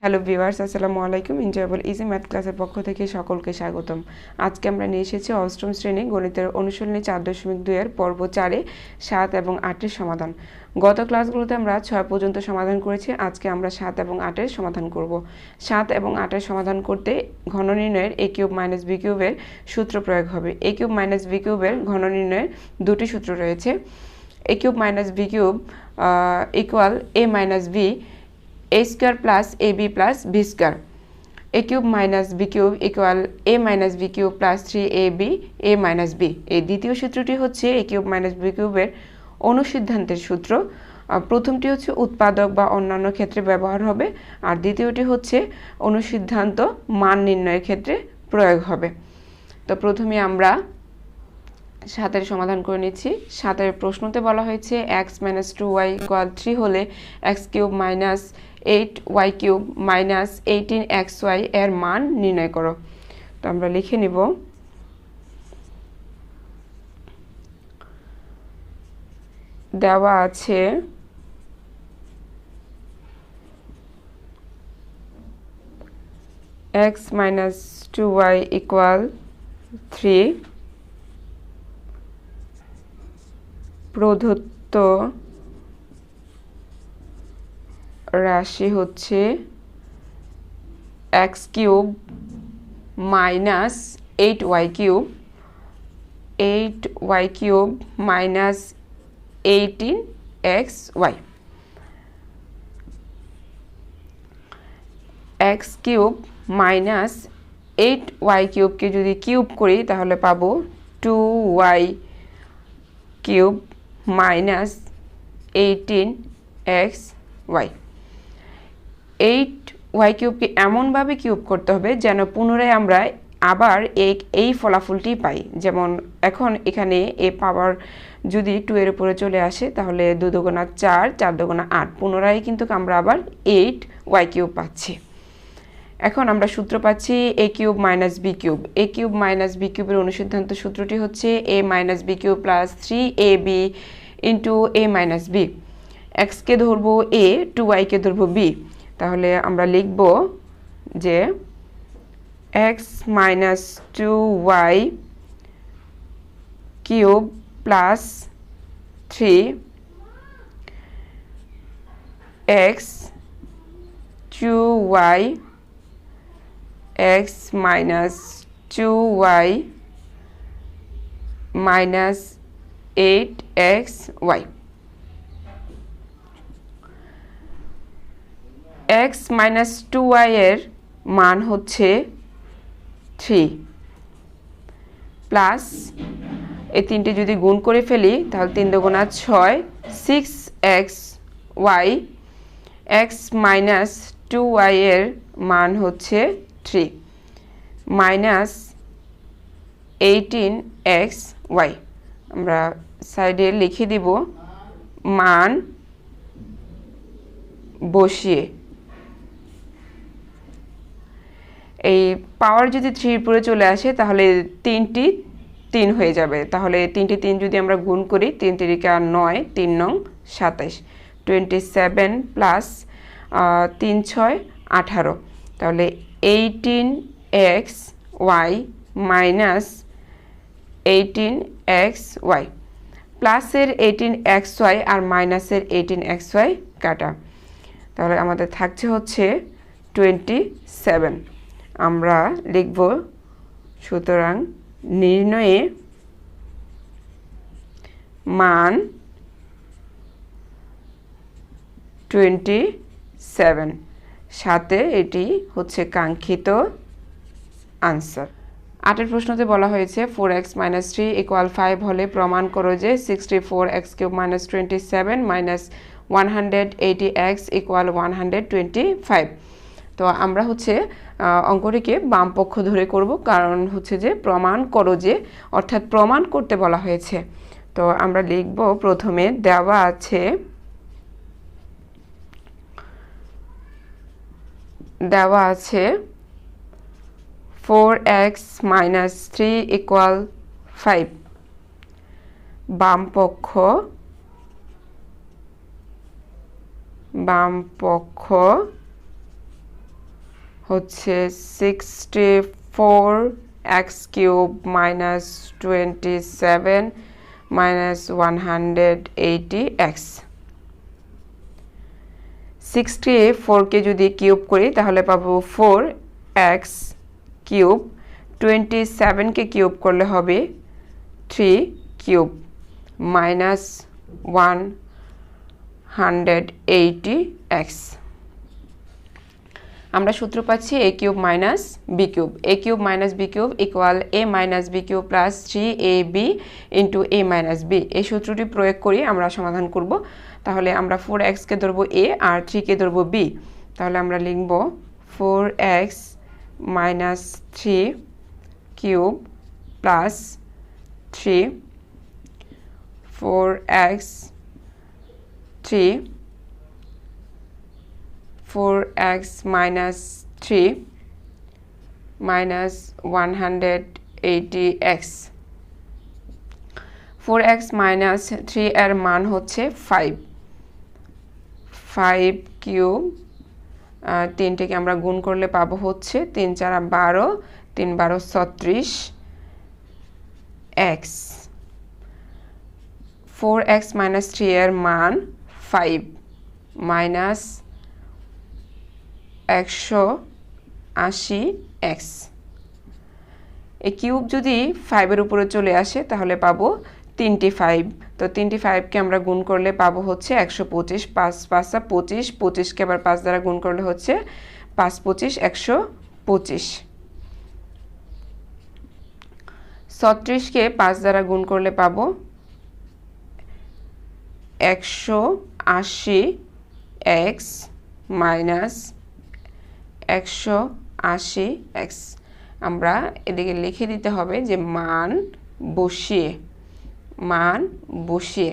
Hello viewers, আসসালামু আলাইকুম। Enjoyable easy math ক্লাসের পক্ষ থেকে সকলকে স্বাগতম। আজকে আমরা নিয়ে এসেছি অষ্টম শ্রেণী গণিতের অনুশীলনী 4.2 এর পর্ব 4-এ 7 এবং 8-এর সমাধান। গত ক্লাসগুলোতে আমরা 6 পর্যন্ত সমাধান করেছি। আজকে আমরা 7 এবং 8-এর সমাধান করব। 7 এবং 8-এর সমাধান করতে ঘন নির্ণয়ের a কিউব মাইনাস b কিউবের সূত্র প্রয়োগ হবে। a কিউব মাইনাস b কিউবের ঘন নির্ণয়ের দুটি সূত্র রয়েছে। a cube minus b cube equal a minus b a square plus ab plus b square. a cube minus b cube equal a minus b cube plus 3ab a minus b. এই দ্বিতীয় সূত্রটি হচ্ছে a cube minus b cube এর অনুসিদ্ধান্তের সূত্র। প্রথমটি হচ্ছে উৎপাদক বা অন্যান্য ক্ষেত্রে ব্যবহার হবে, আর দ্বিতীয়টি হচ্ছে অনুসিদ্ধান্ত মান নির্ণয়ের ক্ষেত্রে প্রয়োগ হবে। তো প্রথমে আমরা 7-এর সমাধান করে নিচ্ছি। 7-এর প্রশ্নতে বলা হয়েছে x minus 2y equal 3 হলে x cube minus 8y cube minus 18xy এর মান নির্ণয় করো। তো আমরা লিখে নিব দেওয়া আছে x minus 2y equal 3, প্রদত্ত রাশি হচ্ছে x cube minus 8y cube minus 18xy। x cube minus 8y কিউবকে যদি কিউব করি তাহলে পাবো 2y cube minus 18xy। 8y কিউবকে এমনভাবে কিউব করতে হবে যেন পুনরায় আমরা আবার এই ফলাফলটি পাই। যেমন এখন এখানে এ পাওয়ার যদি 2 এর উপরে চলে আসে তাহলে 2 দুগুণা 4, 4 দুগুণা 8, পুনরায় কিন্তু আমরা আবার 8y কিউব পাচ্ছি। এখন আমরা সূত্র পাচ্ছি a cube minus b cube. a cube minus b কিউবের অনুসিদ্ধান্ত সূত্রটি হচ্ছে a minus b cube plus 3ab into a minus b। x কে ধরবো a, 2y কে ধরবো b। তাহলে আমরা লিখব যে x minus 2y cube plus 3x 2y x minus 2y minus 8xy। x minus 2y এর মান হচ্ছে 3 প্লাস এই তিনটে যদি গুণ করে ফেলি তাহলে 3 দুগুণা 6, 6xy x minus 2y এর মান হচ্ছে 3 মাইনাস 18xy। আমরা সাইডে লিখে দিব মান বসিয়ে। এই পাওয়ার যদি 3 উপরে চলে আসে তাহলে 3টি 3 হয়ে যাবে। তাহলে 3টি 3 যদি আমরা গুণ করি 3 তিরিকা 9, 3 নং 27, 27 প্লাস 3 6 18। তাহলে 18xy মাইনাস 18xy, প্লাসের 18xy আর মাইনাসের 18xy কাটা, তাহলে আমাদের থাকছে হচ্ছে 27। আমরা লিখব সুতরাং নির্ণয়ে মান 27, সাথে এটি হচ্ছে কাঙ্ক্ষিত আনসার। 8-এর প্রশ্নতে বলা হয়েছে 4x minus 3 equal 5 হলে প্রমাণ করো যে 64x cube minus 27 minus 180x equal 125। তো আমরা হচ্ছে অঙ্কটিকে বাম পক্ষ ধরে করব, কারণ হচ্ছে যে প্রমাণ করো যে, অর্থাৎ প্রমাণ করতে বলা হয়েছে। তো আমরা লিখব প্রথমে দেওয়া আছে 4x minus 3 equal 5। বাম পক্ষ হচ্ছে 64x³ মাইনাস 27 মাইনাস 180x। 64কে যদি কিউব করি তাহলে পাবো 4x³ 27কে কিউব করলে হবে 3³ মাইনাস 180x। আমরা সূত্র পাচ্ছি a³ minus b³ a³ minus b³ equal a minus b³ plus 3ab into a minus b। এই সূত্রটি প্রয়োগ করি আমরা সমাধান করব। তাহলে আমরা 4x-কে ধরবো a আর 3-কে ধরবো b। তাহলে আমরা লিখব 4x minus 3³ plus 3 4x minus 3 minus 180x। 4x minus 3 এর মান হচ্ছে 5 5³ 3টিকে আমরা গুণ করলে পাবো হচ্ছে 3 4 12 3 12 36x। 4x minus 3 এর মান 5 মাইনাস 180x। এই কিউব যদি 5 এর উপরে চলে আসে তাহলে পাবো 3টি 5। তো 3টি 5কে আমরা গুণ করলে পাবো হচ্ছে 125 5 5 25 25কে আবার 5 দ্বারা গুণ করলে হচ্ছে 5 25 125। 36কে 5 দ্বারা গুণ করলে পাবো 180x মাইনাস 180x। আমরা এদিকে লিখে দিতে হবে যে মান বসিয়ে।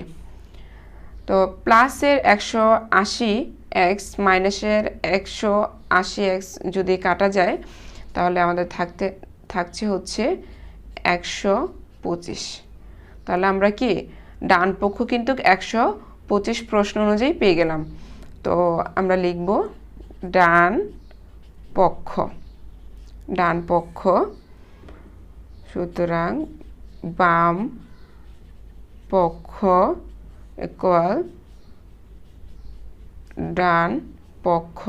তো প্লাসের 180x মাইনাসের 180x যদি কাটা যায় তাহলে আমাদের থাকছে হচ্ছে 125। তাহলে আমরা কি ডান পক্ষ কিন্তু 125 প্রশ্ন অনুযায়ী পেয়ে গেলাম। তো আমরা লিখব ডান পক্ষ সুতরাং বাম পক্ষ ইকুয়াল ডান পক্ষ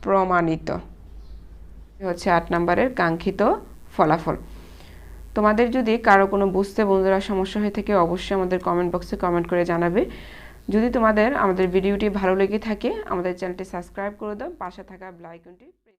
প্রমাণিত। হচ্ছে 8 নম্বরের কাঙ্ক্ষিত ফলাফল। তোমাদের যদি কারো কোনো বুঝতে বন্ধুরা সমস্যা হয়ে থাকে অবশ্যই আমাদের কমেন্ট বক্সে কমেন্ট করে জানাবে। যদি তোমাদের আমাদের ভিডিওটি ভালো লেগে থাকে আমাদের চ্যানেলটি সাবস্ক্রাইব করে দাও, পাশে থাকা বেল আইকনটি